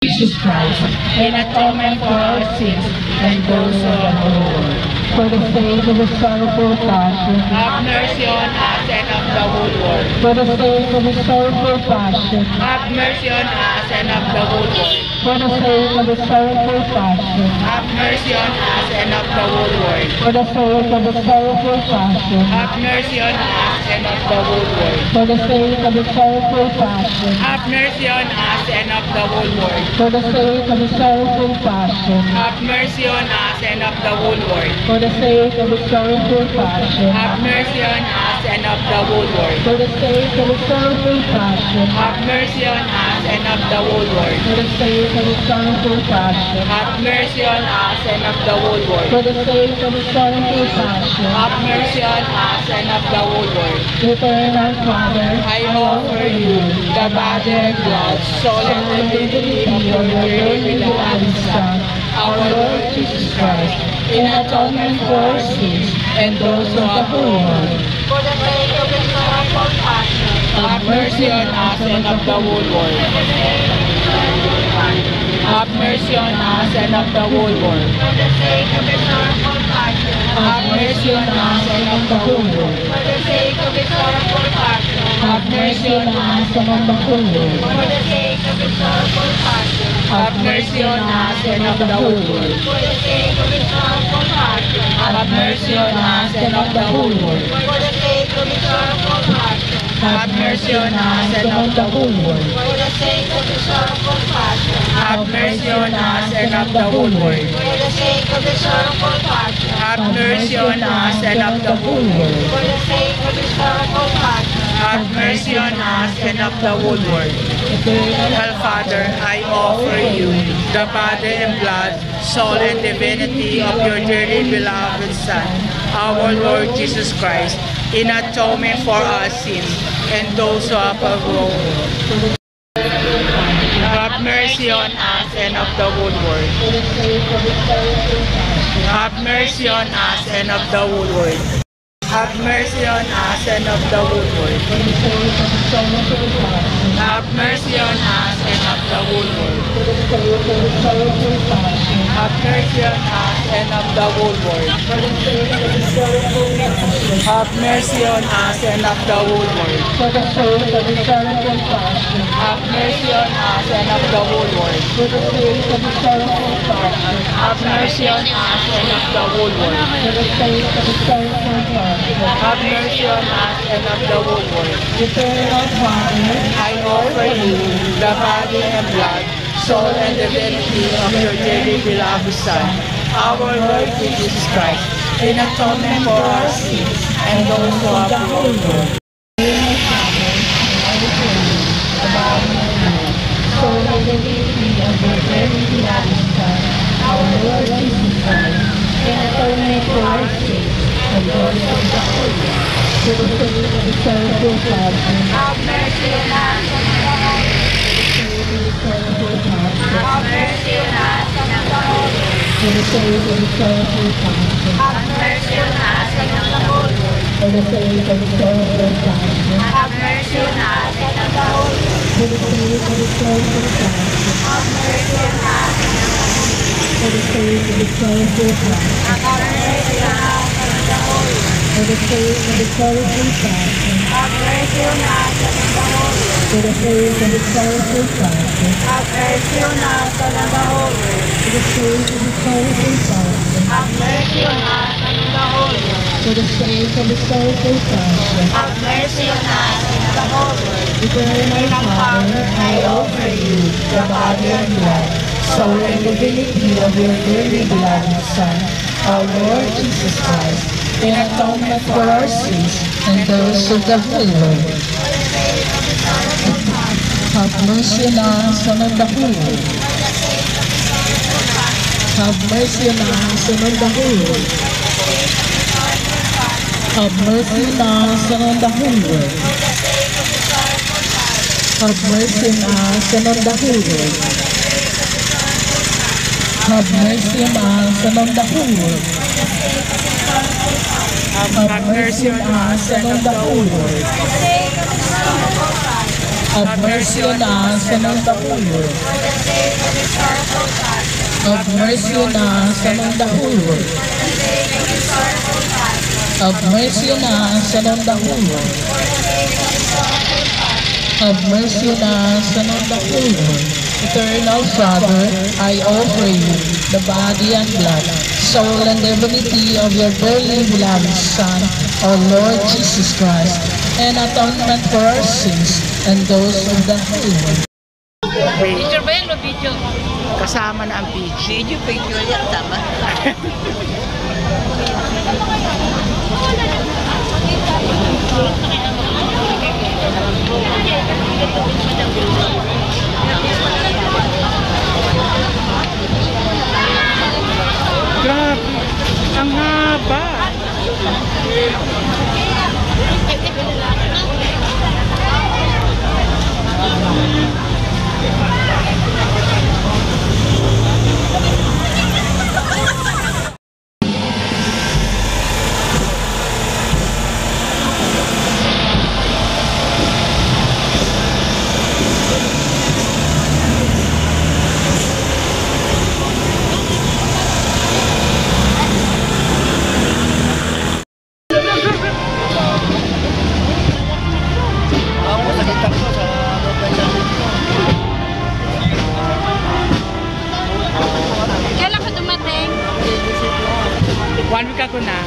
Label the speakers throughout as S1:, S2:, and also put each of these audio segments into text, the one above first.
S1: Jesus Christ, in atonement for our sins and those of the whole world.
S2: For the sake of the sorrowful passion,
S1: Have mercy on us and of the whole world.
S2: for the sake of the sorrowful passion,
S1: Have mercy on us and of the whole world.
S2: for the sake of the sorrowful passion,
S1: Have mercy on us and of the whole world.
S2: for the sake of the sorrowful passion,
S1: Have mercy on us and of the whole world.
S2: for the sake of the sorrowful passion,
S1: Have mercy on us and of the whole world.
S2: for the sake of the sorrowful passion,
S1: Have mercy on us and of the whole world.
S2: for the sake of the sorrowful passion,
S1: Have mercy on us and of the whole world.
S2: for the sake of the sorrowful passion,
S1: Have mercy on us and of the whole world.
S2: for the sake of the sorrowful passion,
S1: Have mercy on us and of the whole world.
S2: for the sake of the sorrowful passion,
S1: Have mercy on us and of the whole world.
S2: eternal Father,
S1: I offer you the body and blood, soul and divinity of your dearly beloved Son, our Lord Jesus Christ, in atonement for our sins and those of the whole world.
S3: For the sake of the sorrowful passion,
S1: Have mercy on us and of the whole world. Have mercy on us and of the whole world.
S3: for the sake of the sorrowful passion,
S1: Have mercy on us and of the whole world.
S3: for the sake of the sorrowful passion,
S1: Have mercy on us and of the whole world.
S3: for the sake of the sorrowful passion,
S1: Have mercy on us and of the whole world.
S3: for the sake of the sorrowful passion,
S1: Have mercy on us and of the whole world.
S3: for the sake of the sorrowful passion,
S1: Have mercy on us and of the whole world.
S3: for the sake of the sorrowful passion,
S1: Have mercy on us and of the whole world.
S3: for the sake of the sorrowful passion,
S1: Have mercy on us and of the whole world.
S3: for the sake of the sorrowful passion,
S1: Have mercy on us and of the whole world. Eternal Father, I offer you the body and blood, soul and divinity of your dearly beloved Son, our Lord Jesus Christ, in atonement for our sins and those of our world. Have mercy on us and of the whole world.
S2: for the sake of the sorrowful passion,
S1: Have mercy on us and of the whole world. Have mercy on us and of the whole world.
S2: for the sake of the sorrowful passion,
S1: Have mercy on us and of the whole world.
S2: for the sake of the sorrowful passion,
S1: Have mercy on us and of the whole world.
S2: for the sake of the sorrowful passion,
S1: Have mercy on us and of the whole world.
S2: for the sake of the sorrowful passion,
S1: Have mercy on us and of the whole world.
S2: for the sake of the sorrowful passion,
S1: Have mercy on us and of the whole world.
S2: for the sake of the sorrowful passion,
S1: Have mercy on us and of the whole world.
S2: eternal Father,
S1: I offer you the body and blood, soul and divinity of your dearly beloved Son, our Lord Jesus Christ, in atonement for our sins and those who are the whole world.
S2: so the divinity of your very beloved Son, our Lord Jesus Christ, in atonement for our sins and those of the whole world, for the sake of the sorrowful passion,
S3: have mercy on us, have mercy on us,
S2: for the sake of the sorrowful passion,
S3: have mercy on us,
S2: for the sake of the sorrowful passion,
S3: have mercy on us,
S2: for the sake of the sorrowful passion,
S3: have mercy on us,
S2: for the sake of the sorrowful passion,
S3: have mercy on us,
S2: for the sake of the sorrowful passion,
S3: have mercy on us,
S2: for the sake of the sorrowful passion,
S3: have mercy on us,
S2: for the sake of the sorrowful passion,
S3: have mercy on us,
S2: for the sake of the sorrowful passion,
S3: have mercy on us,
S2: eternal Father, I offer you the body and blood, soul and divinity of your dearly beloved Son, our Lord Jesus Christ, in atonement for our sins and those of the whole world. Have mercy on us and on the whole world. Have mercy on us and on the whole world. Have mercy on us and on the whole world. Have mercy on us and on the whole world. Have mercy on us and on the whole world. Have mercy on us and on the whole world. Have mercy on us and on the whole world.
S3: sorrowful passion.
S2: Have mercy on us and on the whole world.
S3: The sake of his sorrowful passion.
S2: Have mercy on us and on the whole world.
S3: For the sake of his sorrowful passion.
S2: Have mercy on us and on the whole world. Eternal Father, I offer you the body and blood, soul and divinity of your dearly beloved Son, our Lord Jesus Christ, and atonement for our sins and those of the whole world.
S4: Picture ba yan o video?
S1: Kasama na ang PG.
S4: Picture yan, tama.
S1: Grabe, ang haba.
S3: Kailan ka dumating?
S1: 1 week ako na.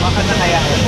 S5: Baka na kaya.